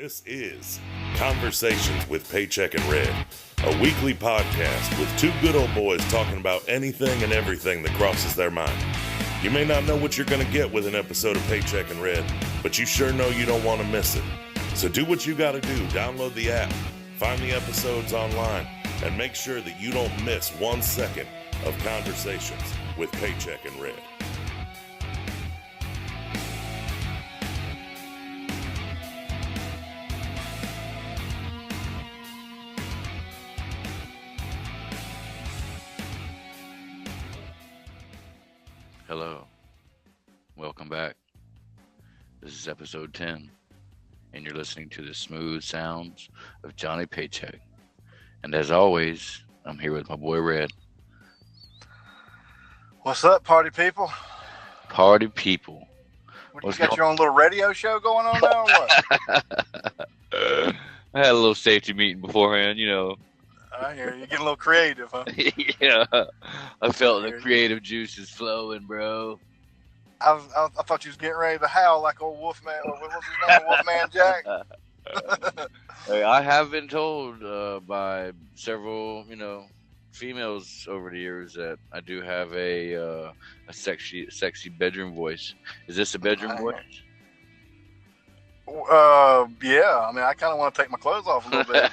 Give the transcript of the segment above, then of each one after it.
This is Conversations with Paycheck and Red, a weekly podcast with two good old boys talking about anything and everything that crosses their mind. You may not know what you're going to get with an episode of Paycheck and Red, but you sure know you don't want to miss it. So do what you got to do. Download the app, find the episodes online, and make sure that you don't miss 1 second of Conversations with Paycheck and Red. Hello, welcome back. This is episode 10, and you're listening to the smooth sounds of Johnny Paycheck. And as always, I'm here with my boy Red. What's up, party people? Party people. You got your own little radio show going on now, or what? I had a little safety meeting beforehand, you know. I hear you. Getting a little creative, huh? Yeah, I felt the creative juices flowing, bro. I thought you was getting ready to howl like old Wolfman. What was his name? Wolfman Jack. Hey, I have been told by several, females over the years that I do have a sexy bedroom voice. Is this a bedroom voice? Yeah. I mean, I kind of want to take my clothes off a little bit.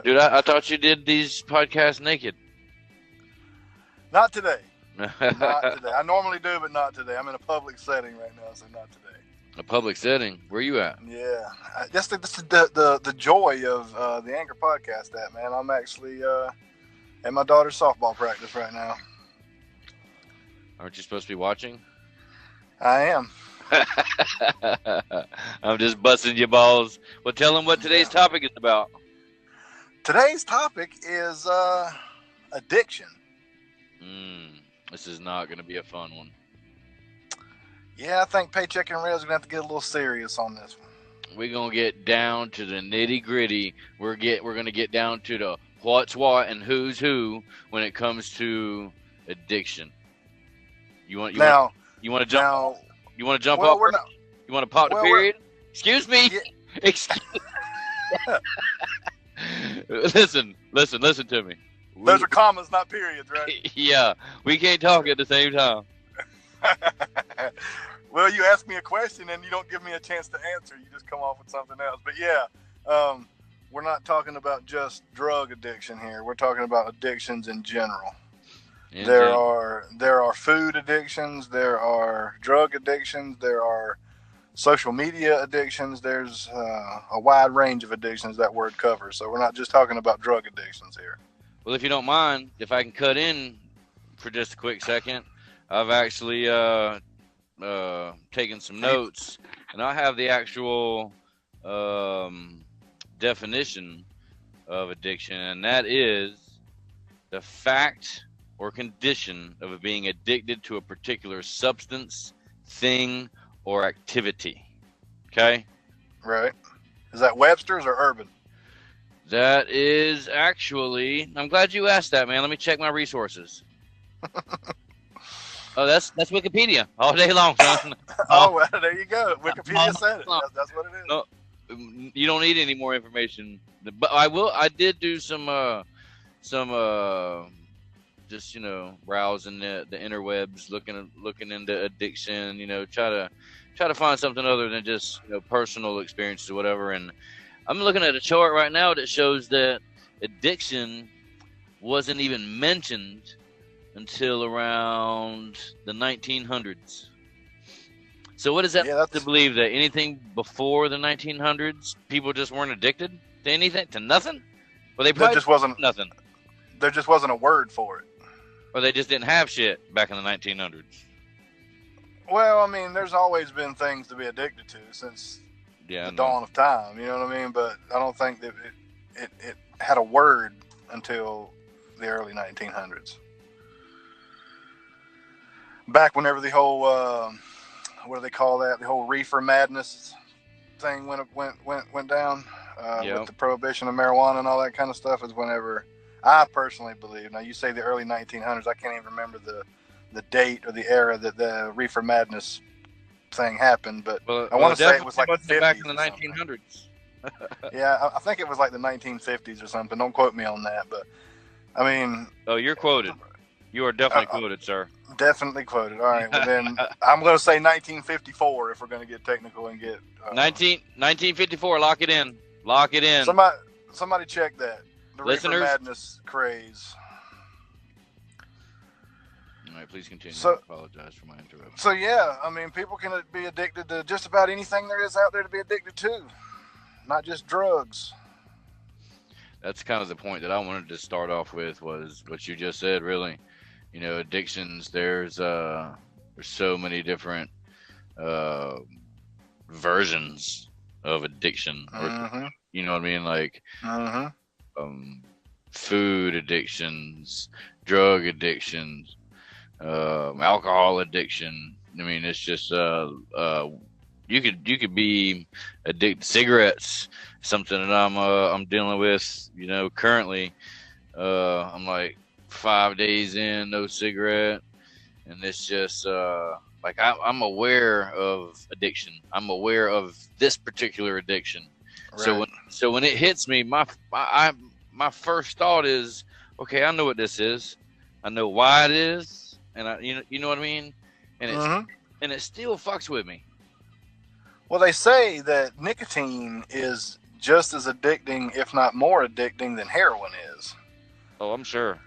Dude, I thought you did these podcasts naked. Not today. Not today. I normally do, but not today. I'm in a public setting right now, so not today. A public setting? Where you at? Yeah. That's the joy of the Anchor Podcast app, man. I'm actually at my daughter's softball practice right now. Aren't you supposed to be watching? I am. I'm just busting your balls. Well, tell them what today's topic is about. Today's topic is addiction. This is not going to be a fun one. Yeah, I think Paycheck and Red's going to have to get a little serious on this one. We're going to get down to the nitty gritty. We're going to get down to the what's what and who's who when it comes to addiction. You want to jump? You want to jump well, up? You want to pop the period? Excuse me. Yeah. Excuse. Listen to me. Those are commas, not periods, right? Yeah, we can't talk at the same time. Well, you ask me a question and you don't give me a chance to answer. You just come off with something else. But yeah, we're not talking about just drug addiction here. We're talking about addictions in general. There are food addictions. There are drug addictions. There are social media addictions. There's a wide range of addictions that word covers. So we're not just talking about drug addictions here. Well, if you don't mind, if I can cut in for just a quick second, I've actually taken some notes, and I have the actual definition of addiction, and that is the fact or condition of being addicted to a particular substance, thing, or activity. Okay? Right. Is that Webster's or Urban? That is actually... I'm glad you asked that, man. Let me check my resources. Oh, that's Wikipedia all day long, son. Oh, well, there you go. Wikipedia said it. That's what it is. No, you don't need any more information. But I did do some just browsing the interwebs, looking into addiction. Try to find something other than just personal experiences or whatever. And I'm looking at a chart right now that shows that addiction wasn't even mentioned until around the 1900s. So what does that to believe, that anything before the 1900s, people just weren't addicted to anything, to nothing? Well, they probably just wasn't nothing. There just wasn't a word for it. Or they just didn't have shit back in the 1900s. Well, I mean, there's always been things to be addicted to since the dawn of time. You know what I mean? But I don't think that it had a word until the early 1900s. Back whenever the whole what do they call that? The whole reefer madness thing went down with the prohibition of marijuana and all that kind of stuff is whenever I personally believe. Now you say the early 1900s. I can't even remember the date or the era that the reefer madness thing happened, but Well, I want to say it was like the 50s back in the or something. 1900s. Yeah, I think it was like the 1950s or something. Don't quote me on that, but I mean. Oh, you're quoted. You are definitely quoted, sir. Definitely quoted. All right, well then I'm going to say 1954 if we're going to get technical and get 1954. Lock it in. Lock it in. Somebody check that. The Listeners? Reefer Madness craze. All right, please continue. So- I apologize for my interruption. So yeah, I mean, people can be addicted to just about anything there is out there to be addicted to, not just drugs. That's kind of the point that I wanted to start off with, was what you just said, really. You know, addictions, there's so many different versions of addiction. Mm-hmm. You know what I mean? Like food addictions, drug addictions, alcohol addiction. I mean, it's just you could be addicted to cigarettes, something that I'm dealing with, you know, currently. I'm like 5 days in, no cigarette, and it's just like I'm aware of addiction. I'm aware of this particular addiction. Right. So when it hits me, my first thought is, okay, I know what this is. I know why it is, and you know what I mean? And it still fucks with me. Well, they say that nicotine is just as addicting, if not more addicting, than heroin is. Oh, I'm sure.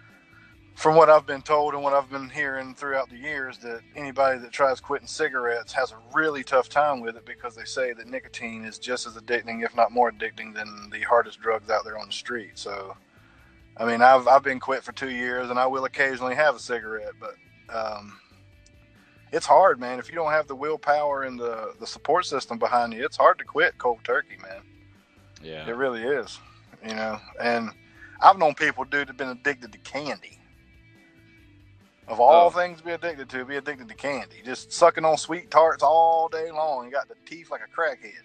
From what I've been told and what I've been hearing throughout the years, that anybody that tries quitting cigarettes has a really tough time with it, because they say that nicotine is just as addicting, if not more addicting, than the hardest drugs out there on the street. So, I mean, I've been quit for 2 years, and I will occasionally have a cigarette, but it's hard, man. If you don't have the willpower and the support system behind you, it's hard to quit cold turkey, man. Yeah. It really is, you know. And I've known people, dude, have been addicted to candy. Of all things to be addicted to, be addicted to candy. Just sucking on sweet tarts all day long. You got the teeth like a crackhead.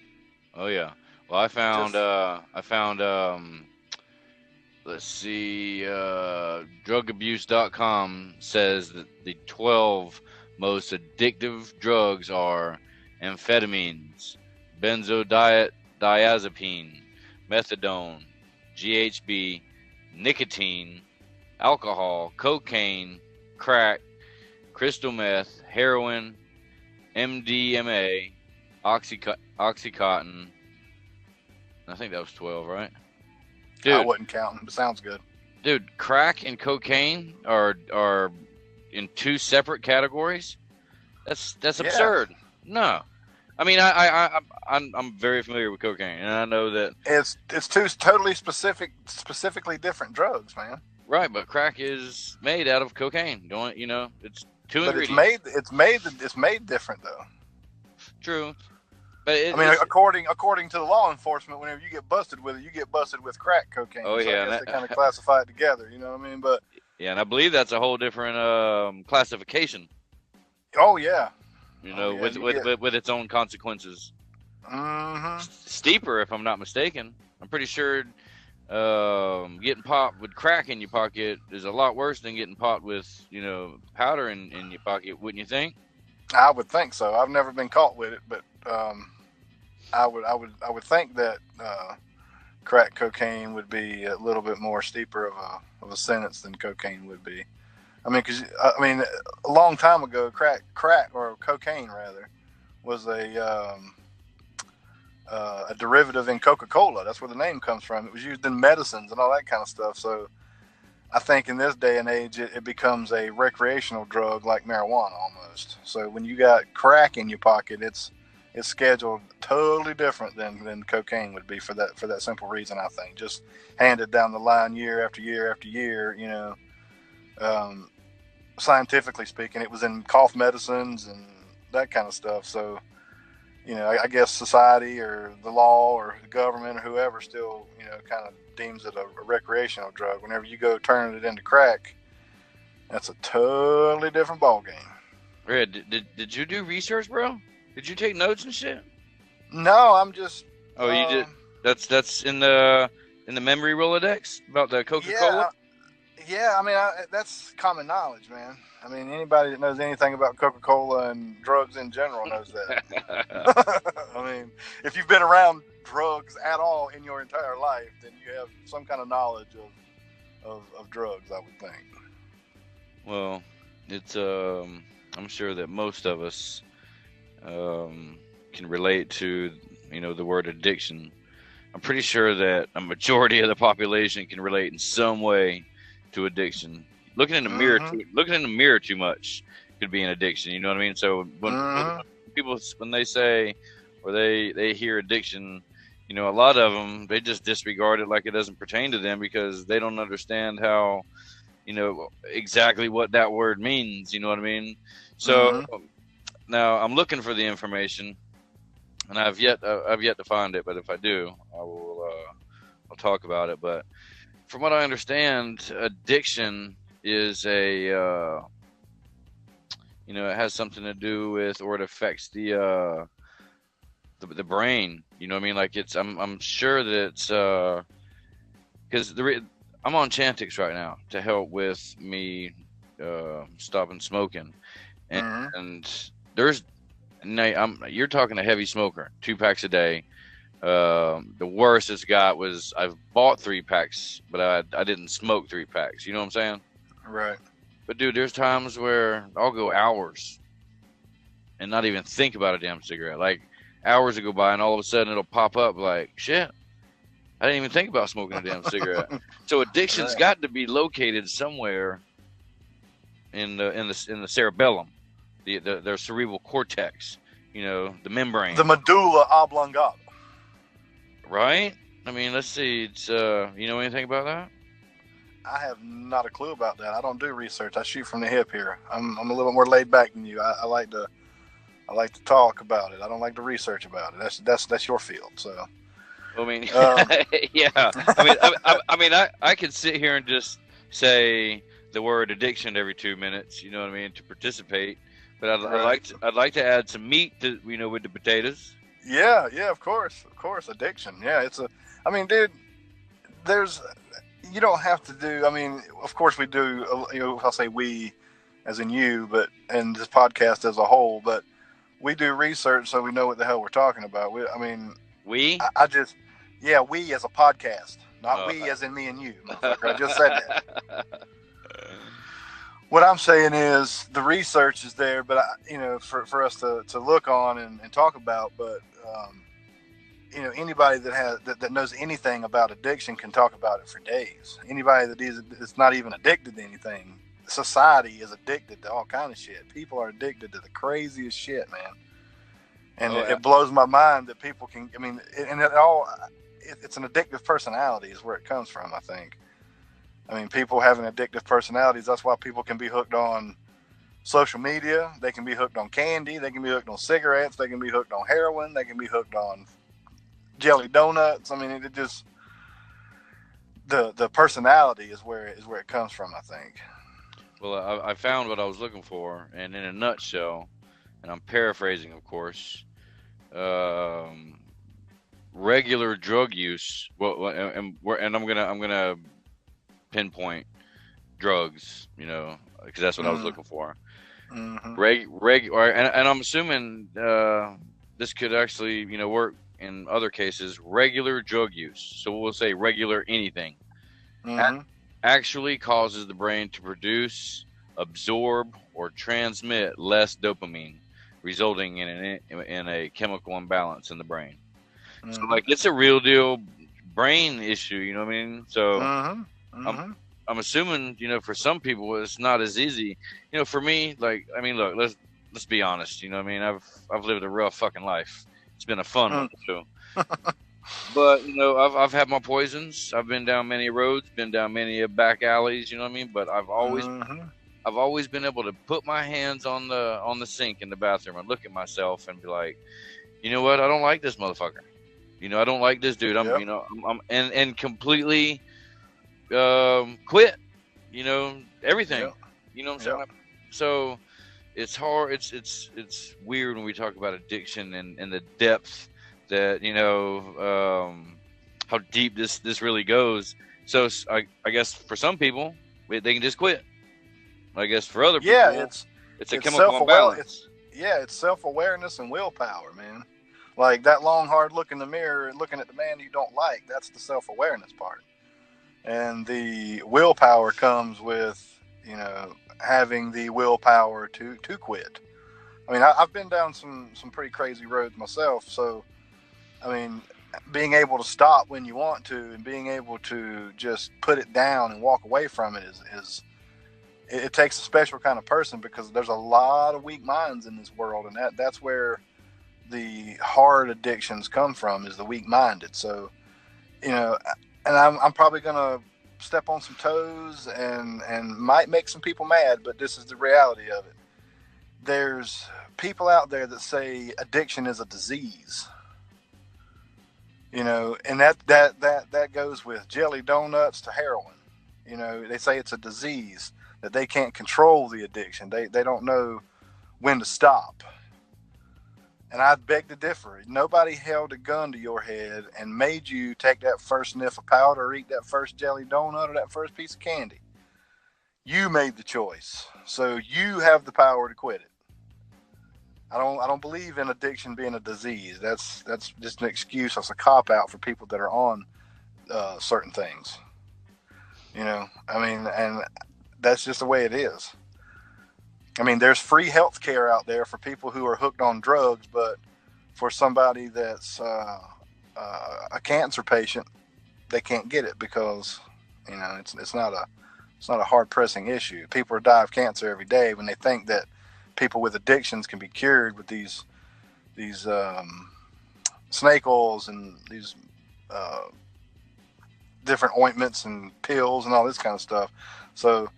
Oh yeah. Well, I found let's see, drugabuse.com says that the 12 most addictive drugs are amphetamines, benzodiazepine, methadone, GHB, nicotine, alcohol, cocaine, crack, crystal meth, heroin, MDMA, Oxycontin. I think that was 12, right? Dude, I wasn't counting, but sounds good. Dude, crack and cocaine are in two separate categories. That's absurd. No, I mean I'm very familiar with cocaine, and I know that It's two totally specifically different drugs, man. right. But crack is made out of cocaine. Don't you know? It's two But ingredients. it's made different though. True, but I mean, according to the law enforcement, whenever you get busted with it, you get busted with crack cocaine. Oh, So yeah, I guess that- they kind of classify it together. You know what I mean? But yeah, and I believe that's a whole different classification. oh yeah, You know, yeah, with its own consequences. mm-hmm. Steeper, if I'm not mistaken. I'm pretty sure getting popped with crack in your pocket is a lot worse than getting popped with, you know, powder in your pocket, wouldn't you think? I would think so. I've never been caught with it, but I would think that crack cocaine would be a little bit more steeper of a sentence than cocaine would be. I mean, a long time ago, crack or cocaine rather was a derivative in Coca-Cola. That's where the name comes from. It was used in medicines and all that kind of stuff. So I think in this day and age, it becomes a recreational drug like marijuana almost. So when you got crack in your pocket, it's scheduled totally different than cocaine would be for that simple reason. I think just handed down the line year after year after year. You know, scientifically speaking, it was in cough medicines and that kind of stuff. So, you know, I guess society or the law or the government or whoever still, you know, kind of deems it a recreational drug. Whenever you go turn it into crack, that's a totally different ballgame. Red, did you do research, bro? Did you take notes and shit? No, I'm just. Oh, you did. That's in the memory Rolodex about the Coca-Cola. Yeah, I mean, that's common knowledge, man. I mean, anybody that knows anything about Coca-Cola and drugs in general knows that. I mean, if you've been around drugs at all in your entire life, then you have some kind of knowledge of drugs, I would think. Well, it's I'm sure that most of us can relate to, the word addiction. I'm pretty sure that a majority of the population can relate in some way to addiction. Looking in the mirror too much could be an addiction. You know what I mean? So when people, when they say, or they hear addiction, a lot of them, they just disregard it like it doesn't pertain to them because they don't understand how, exactly what that word means. You know what I mean? So now I'm looking for the information, and I've yet to find it. But if I do, I'll talk about it. But from what I understand, addiction is it has something to do with, or it affects the brain. You know what I mean? Like I'm sure that it's because I'm on Chantix right now to help with me stopping smoking, and you're talking a heavy smoker, 2 packs a day. The worst it's got was I've bought 3 packs, but I didn't smoke 3 packs. You know what I'm saying? Right. But dude, there's times where I'll go hours and not even think about a damn cigarette. Like hours will go by and all of a sudden it'll pop up like, shit, I didn't even think about smoking a damn cigarette. So addiction's got to be located somewhere in the cerebellum, the cerebral cortex, the membrane. The medulla oblongata. Right? I mean, let's see. It's you know anything about that? I have not a clue about that. I don't do research. I shoot from the hip here. I'm a little more laid back than you. I like to talk about it. I don't like to research about it. That's your field. So. I mean, yeah. I mean, I could sit here and just say the word addiction every 2 minutes. You know what I mean, to participate. But I'd like to add some meat to with the potatoes. Yeah, of course, addiction. Yeah, I mean, dude, you don't have to do. I mean, of course we do. I'll say we, as in you, but and this podcast as a whole. But we do research so we know what the hell we're talking about. We we as a podcast, not we as in me and you. I just said that. What I'm saying is the research is there, but for us to look on and talk about. But anybody that knows anything about addiction can talk about it for days. Anybody that's not even addicted to anything, society is addicted to all kind of shit. People are addicted to the craziest shit, man. And it blows my mind that people can. I mean, it's an addictive personality is where it comes from, I think. I mean, people having addictive personalities, that's why people can be hooked on social media. They can be hooked on candy. They can be hooked on cigarettes. They can be hooked on heroin. They can be hooked on jelly donuts. I mean, it just, the personality is where it comes from, I think. Well, I found what I was looking for, and in a nutshell, and I'm paraphrasing, of course, regular drug use. Well, and I'm gonna pinpoint drugs, because that's what I was looking for. And I'm assuming this could actually, work in other cases. Regular drug use, so we'll say regular anything, actually causes the brain to produce, absorb, or transmit less dopamine, resulting in a chemical imbalance in the brain. So, like, it's a real deal brain issue. You know what I mean? So. I'm assuming, for some people it's not as easy. For me, like, I mean, look, let's be honest. You know what I mean? I've lived a rough fucking life. It's been a fun one too. But I've had my poisons. I've been down many roads, been down many back alleys. You know what I mean? But I've always been able to put my hands on the sink in the bathroom and look at myself and be like, you know what? I don't like this motherfucker. I don't like this dude. I'm completely. Quit, everything, what I'm saying? So it's hard. It's weird when we talk about addiction and the depth that, how deep this really goes. So I guess for some people, they can just quit. I guess for other people, Yeah, it's a chemical imbalance. It's self-awareness and willpower, man. Like that long, hard look in the mirror, looking at the man you don't like. That's the self-awareness part. And the willpower comes with, having the willpower to quit. I mean, I've been down some pretty crazy roads myself. So, I mean, being able to stop when you want to and being able to just put it down and walk away from it is it takes a special kind of person, because there's a lot of weak minds in this world, and that's where the hard addictions come from, is the weak-minded. So, and I'm probably gonna step on some toes and might make some people mad, but this is the reality of it. There's people out there that say addiction is a disease, and that goes with jelly donuts to heroin. They say it's a disease, that they can't control the addiction. They don't know when to stop. And I beg to differ. Nobody held a gun to your head and made you take that first sniff of powder, or eat that first jelly donut, or that first piece of candy. You made the choice. So you have the power to quit it. I don't believe in addiction being a disease. That's just an excuse. That's a cop-out for people that are on certain things. And that's just the way it is. I mean, there's free health care out there for people who are hooked on drugs, but for somebody that's a cancer patient, they can't get it because, it's not a hard pressing issue. People die of cancer every day when they think that people with addictions can be cured with these snake oils and these different ointments and pills and all this kind of stuff. So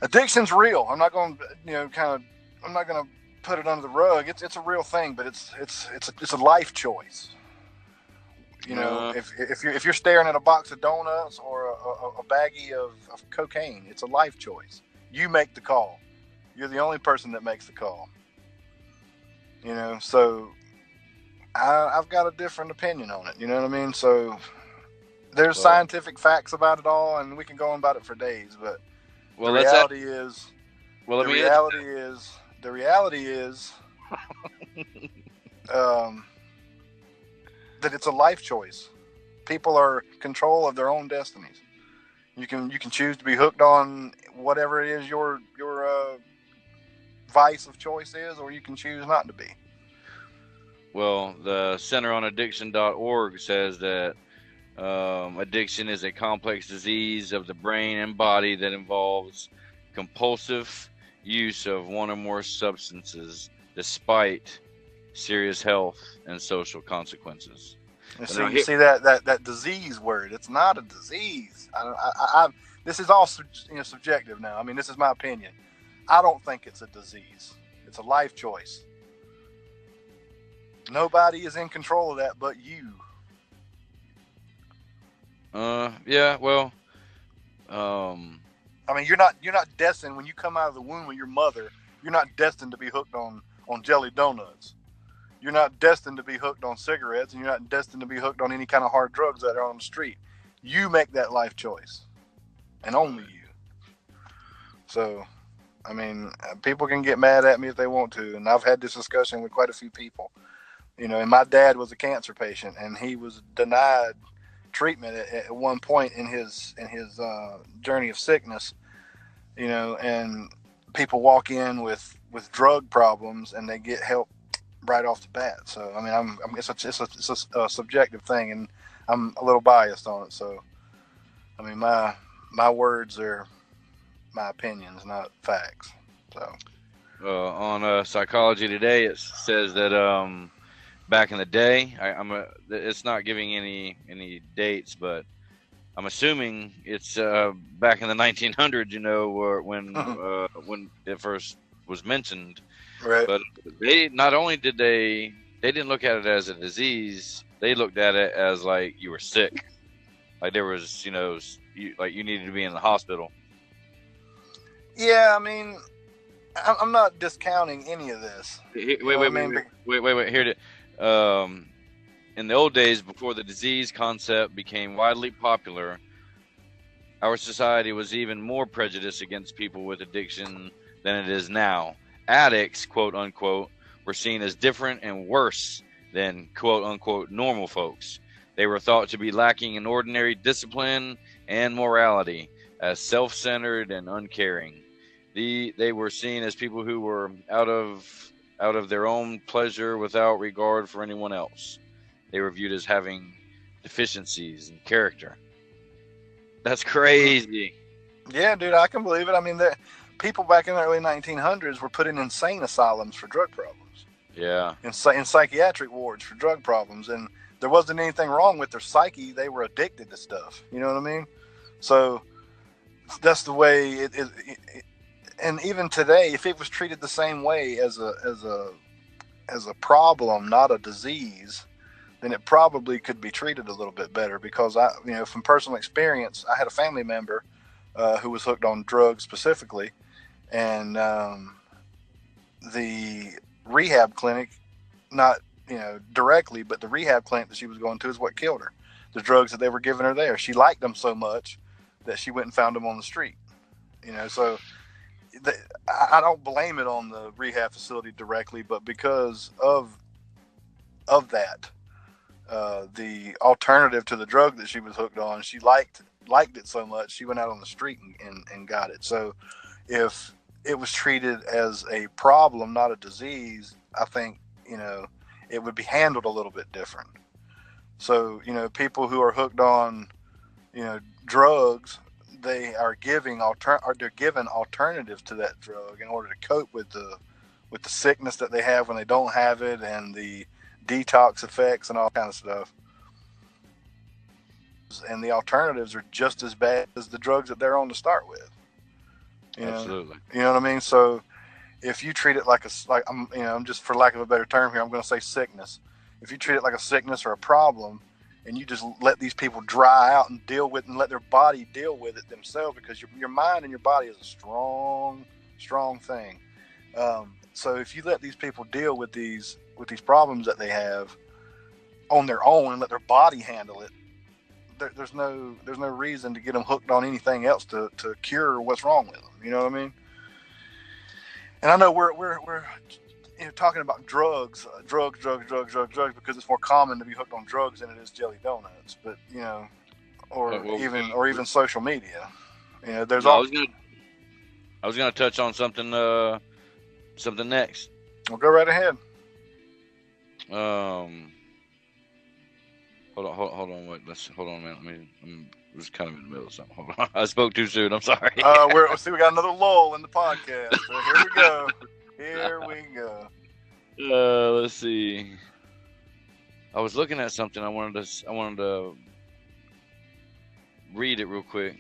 addiction's real. I'm not going to, I'm not going to put it under the rug. It's a real thing, but it's a life choice. If you're staring at a box of donuts or a baggie of cocaine, it's a life choice. You make the call. You're the only person that makes the call. So I've got a different opinion on it. You know what I mean? So there's scientific facts about it all, and we can go on about it for days, but the reality is that it's a life choice. People are in control of their own destinies. You can choose to be hooked on whatever it is your vice of choice is, or you can choose not to be. Well, the centeronaddiction.org says that addiction is a complex disease of the brain and body that involves compulsive use of one or more substances despite serious health and social consequences. And so you see that disease word. It's not a disease. This is all subjective now. I mean, this is my opinion. I don't think it's a disease. It's a life choice. Nobody is in control of that but you. Yeah, well, I mean, you're not destined when you come out of the womb of your mother. You're not destined to be hooked on jelly donuts. You're not destined to be hooked on cigarettes, and you're not destined to be hooked on any kind of hard drugs that are on the street. You make that life choice, and only you. So, I mean, people can get mad at me if they want to, and I've had this discussion with quite a few people. And my dad was a cancer patient, and he was denied treatment at one point in his journey of sickness. And people walk in with drug problems, and they get help right off the bat. So I mean, it's a subjective thing, and I'm a little biased on it. So I mean, my words are my opinions, not facts. So on Psychology Today, it says that back in the day, it's not giving any dates, but I'm assuming it's back in the 1900s, when it first was mentioned. Right. But they not only did they didn't look at it as a disease, they looked at it as like you were sick, like there was you needed to be in the hospital. Yeah, I mean, I'm not discounting any of this. Wait. Here it. In the old days, before the disease concept became widely popular, our society was even more prejudiced against people with addiction than it is now. Addicts, quote unquote, were seen as different and worse than quote unquote normal folks. They were thought to be lacking in ordinary discipline and morality, as self-centered and uncaring. They were seen as people who were out of their own pleasure without regard for anyone else. They were viewed as having deficiencies in character. That's crazy. Yeah, dude, I can believe it. I mean, people back in the early 1900s were put in insane asylums for drug problems. Yeah. In psychiatric wards for drug problems. And there wasn't anything wrong with their psyche. They were addicted to stuff. You know what I mean? So that's the way it and even today, if it was treated the same way as a problem, not a disease, then it probably could be treated a little bit better. Because from personal experience, I had a family member who was hooked on drugs specifically, and the rehab clinic, not directly, but the rehab clinic that she was going to is what killed her. The drugs that they were giving her there, she liked them so much that she went and found them on the street. So I don't blame it on the rehab facility directly, but because of that, the alternative to the drug that she was hooked on, she liked it so much, she went out on the street and got it. So if it was treated as a problem, not a disease, I think, it would be handled a little bit different. So, people who are hooked on, drugs, they are given alternatives to that drug in order to cope with the sickness that they have when they don't have it, and the detox effects and all kind of stuff. And the alternatives are just as bad as the drugs that they're on to start with. Absolutely. You know what I mean? So if you treat it I'm just, for lack of a better term here, I'm going to say sickness. If you treat it like a sickness or a problem, and you just let these people dry out and deal with, and let their body deal with it themselves, because your mind and your body is a strong thing. So if you let these people deal with these problems that they have on their own and let their body handle it, there's no reason to get them hooked on anything else to cure what's wrong with them. You know what I mean? And I know we're talking about drugs because it's more common to be hooked on drugs than it is jelly donuts. But or even social media. There's all. I was gonna touch on something next. Well, go right ahead. Hold on, wait. Hold on a minute. I was kind of in the middle of something. Hold on. I spoke too soon. I'm sorry. We got another lull in the podcast. So here we go. Let's see. I was looking at something. I wanted to read it real quick.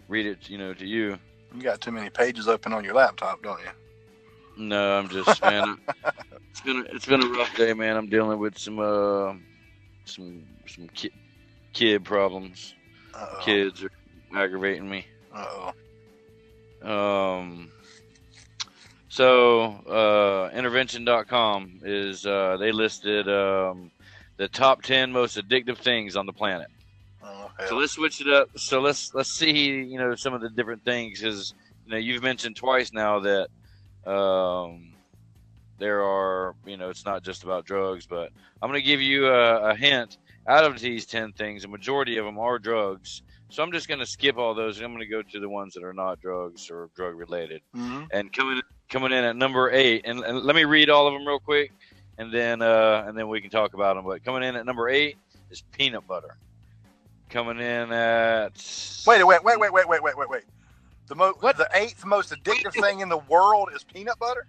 Read it, to you. You got too many pages open on your laptop, don't you? No, I'm just, man. It's been a rough day, man. I'm dealing with some kid problems. Uh-oh. Kids are aggravating me. So intervention.com is they listed the top 10 most addictive things on the planet. Okay. So let's switch it up. So let's see, some of the different things, because you've mentioned twice now that there are, it's not just about drugs, but I'm going to give you a hint. Out of these 10 things, a majority of them are drugs. So I'm just going to skip all those. And I'm going to go to the ones that are not drugs or drug related. Mm-hmm. And coming in at number 8, and let me read all of them real quick, and then we can talk about them. But coming in at number 8 is peanut butter. Coming in at wait. The 8th most addictive thing in the world is peanut butter?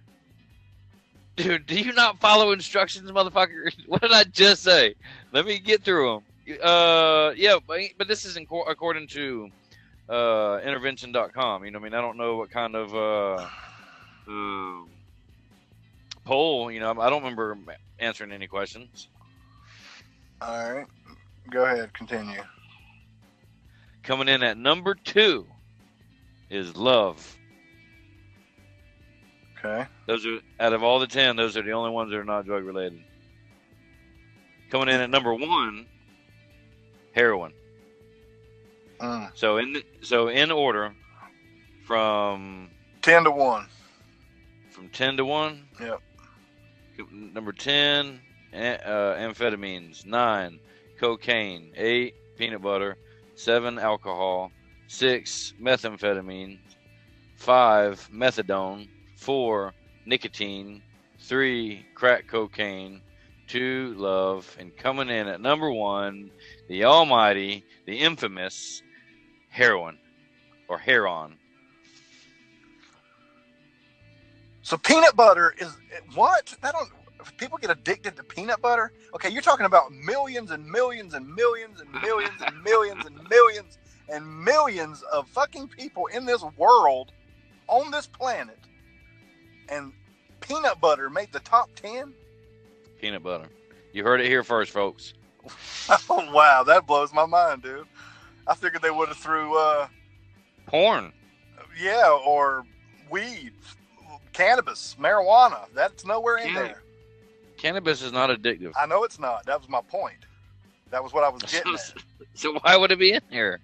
Dude, do you not follow instructions, motherfucker? What did I just say? Let me get through them. Yeah, but this is according to intervention.com. I don't know what kind of poll. I don't remember answering any questions. All right, go ahead, continue. Coming in at number 2 is love. Okay. Those are, out of all the 10, those are the only ones that are not drug related. Coming in at number 1, heroin. So in order from 10 to 1. From 10 to 1. Yep. Number 10, amphetamines. 9, cocaine. 8, peanut butter. 7, alcohol. 6, methamphetamine. 5, methadone. 4, nicotine. 3, crack cocaine. 2, love. And coming in at number 1, the almighty, the infamous heroin or heron. So peanut butter is what? People get addicted to peanut butter? Okay, you're talking about millions and millions and millions and millions and millions and millions and millions of fucking people in this world, on this planet, and peanut butter made the top 10? Peanut butter. You heard it here first, folks. Oh, wow, that blows my mind, dude. I figured they would have threw porn. Yeah, or weed, cannabis, marijuana. That's nowhere in there. Cannabis is not addictive. I know it's not. That was my point. That was what I was getting at. So why would it be in here?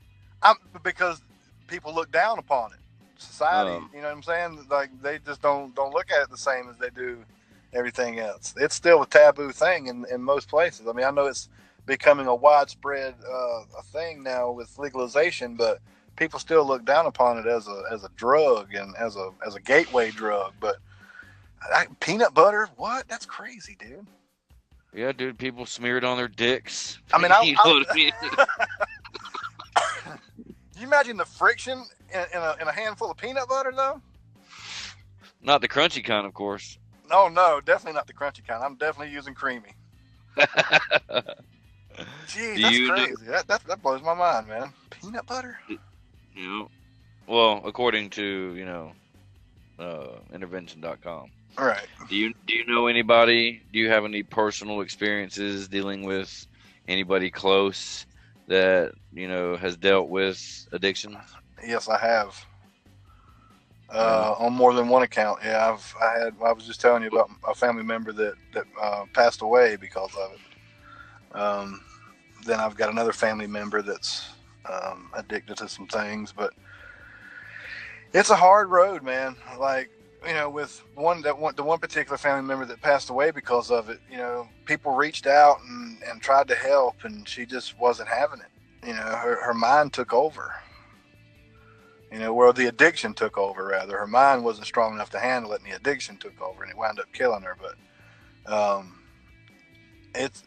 Because people look down upon it. Society, you know what I'm saying? Like, they just don't look at it the same as they do everything else. It's still a taboo thing in most places. I mean, I know it's becoming a widespread a thing now with legalization, but people still look down upon it as a drug and as a gateway drug. But peanut butter, what? That's crazy, dude. Yeah, dude. People smear it on their dicks. I mean, you know what I mean? You imagine the friction in a handful of peanut butter, though? Not the crunchy kind, of course. Oh, no, definitely not the crunchy kind. I'm definitely using creamy. Gee, that's crazy. That blows my mind, man. Peanut butter? Yeah. Well, according to, intervention.com. All right. Do you know anybody? Do you have any personal experiences dealing with anybody close that, has dealt with addiction? Yes, I have. On more than one account. Yeah, I was just telling you about a family member that passed away because of it. Then I've got another family member that's addicted to some things, but it's a hard road, man. Like, with the one particular family member that passed away because of it, people reached out and tried to help, and she just wasn't having it. Her mind took over. Well, the addiction took over, rather. Her mind wasn't strong enough to handle it, and the addiction took over, and it wound up killing her. But it's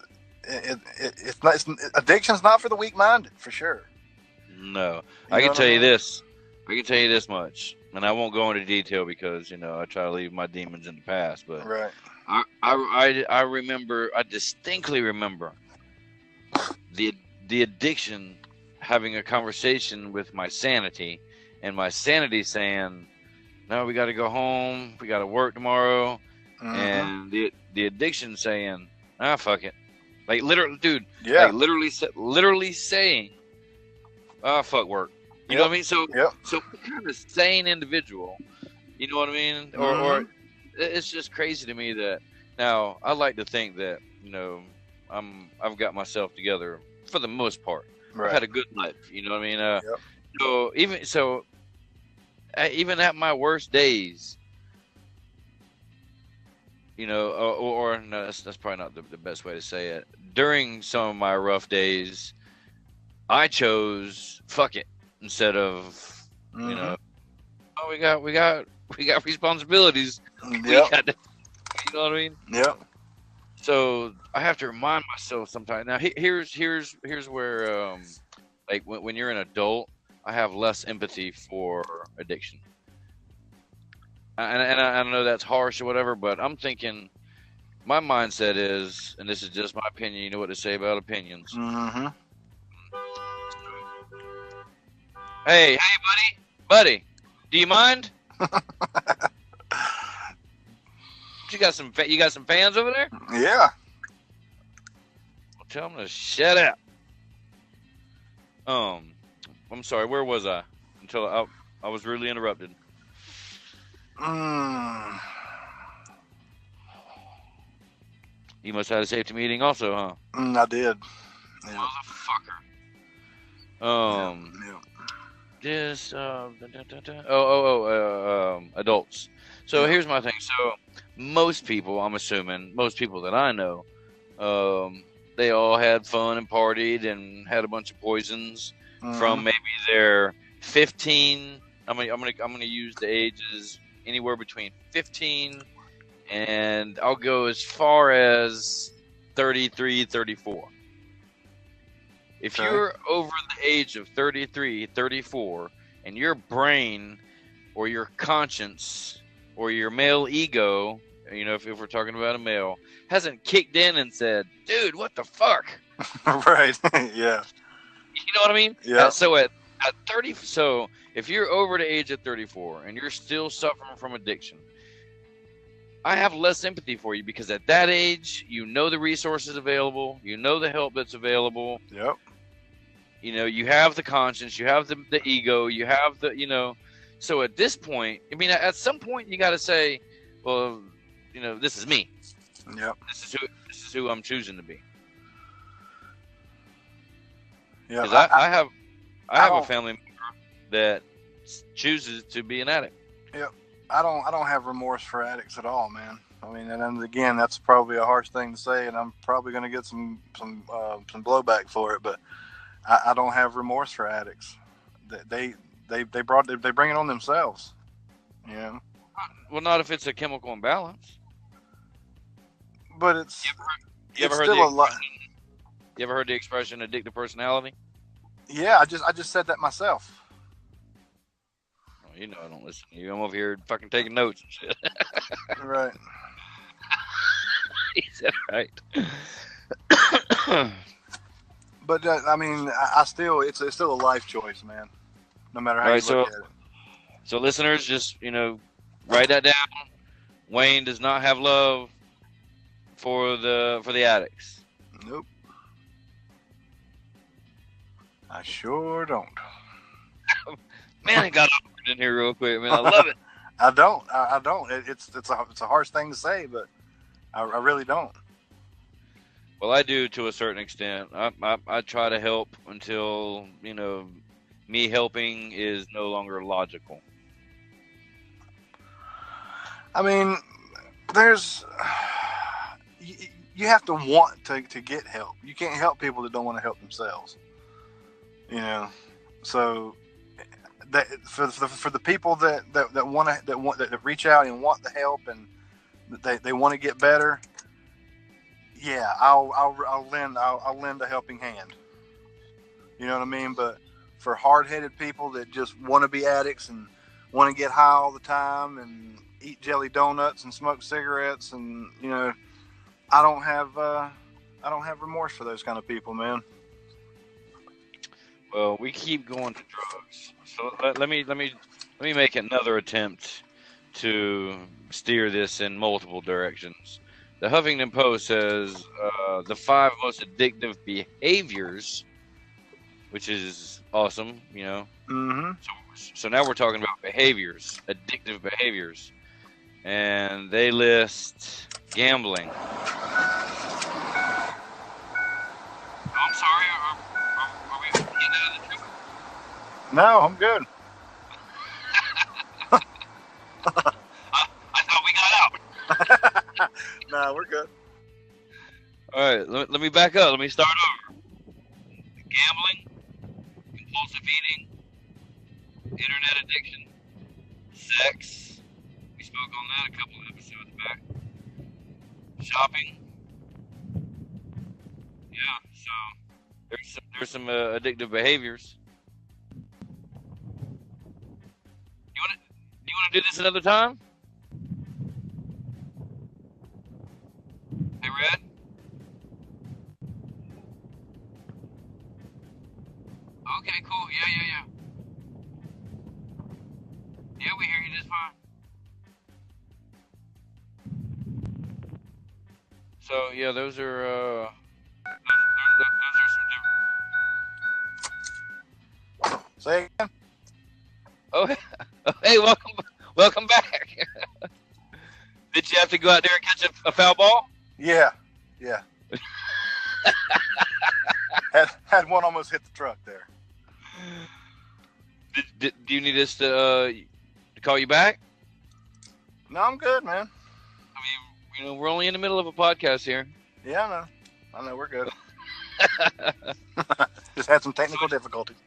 not. Addiction's not for the weak-minded, for sure. No, I can tell you this. I can tell you this much, and I won't go into detail because I try to leave my demons in the past. But right. I remember. I distinctly remember the addiction having a conversation with my sanity. And my sanity saying, "No, we got to go home. We got to work tomorrow." Mm-hmm. And the addiction saying, "Ah, fuck it." Like, literally, dude. Yeah. Like, literally saying, "Ah, fuck work." You know what I mean? So what kind of sane individual? You know what I mean? Mm-hmm. Or it's just crazy to me that now I like to think that I've got myself together for the most part. Right. I've had a good life. You know what I mean? So even at my worst days, or no, that's probably not the best way to say it. During some of my rough days, I chose fuck it instead of we got responsibilities. Yep. You know what I mean? Yep. So I have to remind myself sometimes. Now here's where like when you're an adult, I have less empathy for addiction. And I know that's harsh or whatever, but I'm thinking, my mindset is, and this is just my opinion, you know what to say about opinions. Mm-hmm. Hey, buddy, do you mind? You got some fans over there? Yeah. Well, tell them to shut up. I'm sorry, where was I? Until I was really interrupted. You must have had a safety meeting also, huh? I did. Yeah. This adults. So here's my thing. So most people, I'm assuming, most people that I know, they all had fun and partied and had a bunch of poisons from maybe their 15. I'm gonna use the ages anywhere between 15 and I'll go as far as 33, 34. If you're over the age of 33, 34, and your brain or your conscience or your male ego, if we're talking about a male, hasn't kicked in and said, dude, what the fuck? Right. Yeah. You know what I mean? Yeah. So at 30, so if you're over the age of 34 and you're still suffering from addiction, I have less sympathy for you because at that age, you know the resources available, you know the help that's available. Yep. You have the conscience, you have the ego, you have the, so at this point, I mean, at some point you got to say, well, this is me. Yep. This is who I'm choosing to be. Yeah. Because I have a family member that chooses to be an addict. Yep. I don't have remorse for addicts at all, man. I mean, and then again, that's probably a harsh thing to say, and I'm probably going to get some blowback for it, but I don't have remorse for addicts. They bring it on themselves. Yeah. Well, not if it's a chemical imbalance. But it's you ever heard still a lot. You ever heard the expression addictive personality? Yeah, I just said that myself. Oh, I don't listen to you. I'm over here fucking taking notes and shit. Right. He said right. But I mean, it's still a life choice, man. No matter how you look at it. So listeners, just write that down. Wayne does not have love for the addicts. Nope. I sure don't. Man, I got awkward in here real quick, man. I love it. I don't. It's a harsh thing to say, but I really don't. Well, I do to a certain extent. I try to help until, me helping is no longer logical. I mean, you have to want to get help. You can't help people that don't want to help themselves. So that for the people that reach out and want the help and they want to get better. Yeah, I'll lend a helping hand. You know what I mean? But for hard-headed people that just want to be addicts and want to get high all the time and eat jelly donuts and smoke cigarettes and I don't have remorse for those kind of people, man. Well, we keep going to drugs, so let me make another attempt to steer this in multiple directions. The Huffington Post says the 5 most addictive behaviors, which is awesome, Mm-hmm. So now we're talking about behaviors, addictive behaviors, and they list gambling. Oh, I'm sorry. Are we getting out of the truth? No, I'm good. I thought we got out. No, we're good. All right, let me back up. Let me start over. Gambling, compulsive eating, internet addiction, sex. We spoke on that a couple of episodes back. Shopping. Yeah, so there's some addictive behaviors. You want to do this another time? Hey, Red? Okay, cool. Yeah. Yeah, we hear you just fine. So, yeah, those are some different... Say again? Oh, hey, welcome back. Did you have to go out there and catch a foul ball? Yeah. had one almost hit the truck there. Do you need us to call you back? No, I'm good, man. We're only in the middle of a podcast here. Yeah, I know, we're good. Just had some technical difficulties.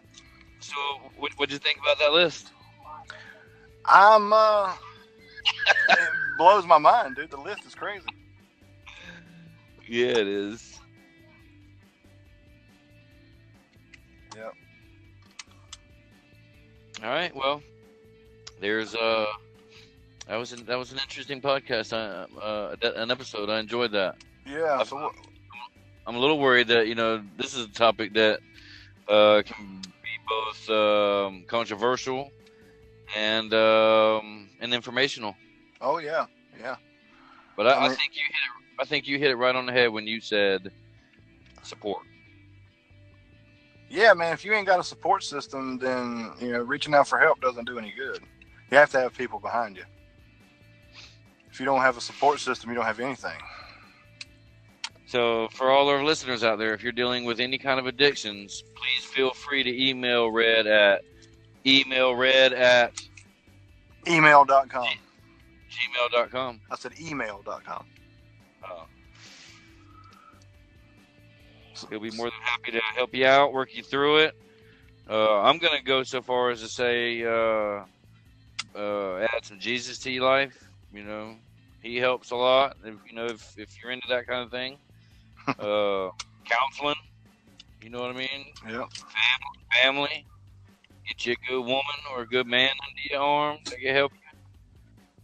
So, what'd you think about that list? It blows my mind, dude. The list is crazy. Yeah, it is. Yep. All right. Well, there's that was an interesting podcast. An episode. I enjoyed that. Yeah. I'm a little worried that this is a topic that can be both controversial and informational. Oh yeah. But I think you hit it right on the head when you said support. Yeah, man. If you ain't got a support system, then reaching out for help doesn't do any good. You have to have people behind you. If you don't have a support system, you don't have anything. So, for all our listeners out there, if you're dealing with any kind of addictions, please feel free to email Red at Email.com. gmail.com. I said email.com. Oh. He'll be more than happy to help you out, work you through it. I'm going to go so far as to say add some Jesus to your life. He helps a lot. If you're into that kind of thing. Counseling. You know what I mean? Yeah. Family. Get you a good woman or a good man under your arm that can help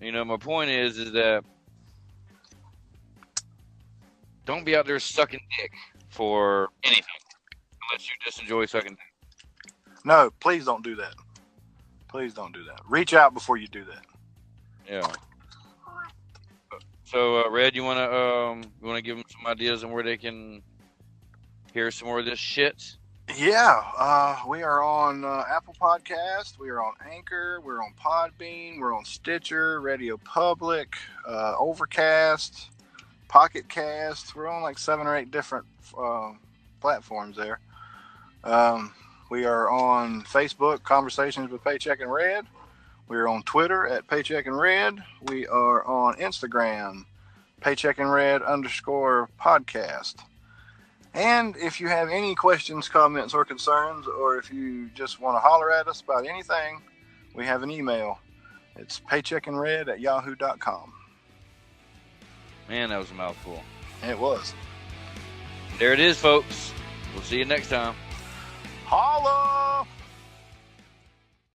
you. My point is that don't be out there sucking dick for anything unless you just enjoy sucking dick. No, please don't do that. Please don't do that. Reach out before you do that. Yeah. So, Red, you wanna give them some ideas on where they can hear some more of this shit? Yeah, we are on Apple Podcast. We are on Anchor. We're on Podbean. We're on Stitcher, RadioPublic, Overcast, Pocket Cast. We're on like 7 or 8 different platforms there. We are on Facebook, Conversations with Paycheck and Red. We are on Twitter at Paycheck and Red. We are on Instagram, Paycheck and Red _podcast. And if you have any questions, comments, or concerns, or if you just want to holler at us about anything, we have an email. It's paycheckandred@yahoo.com. Man, that was a mouthful. It was. There it is, folks. We'll see you next time. Holla!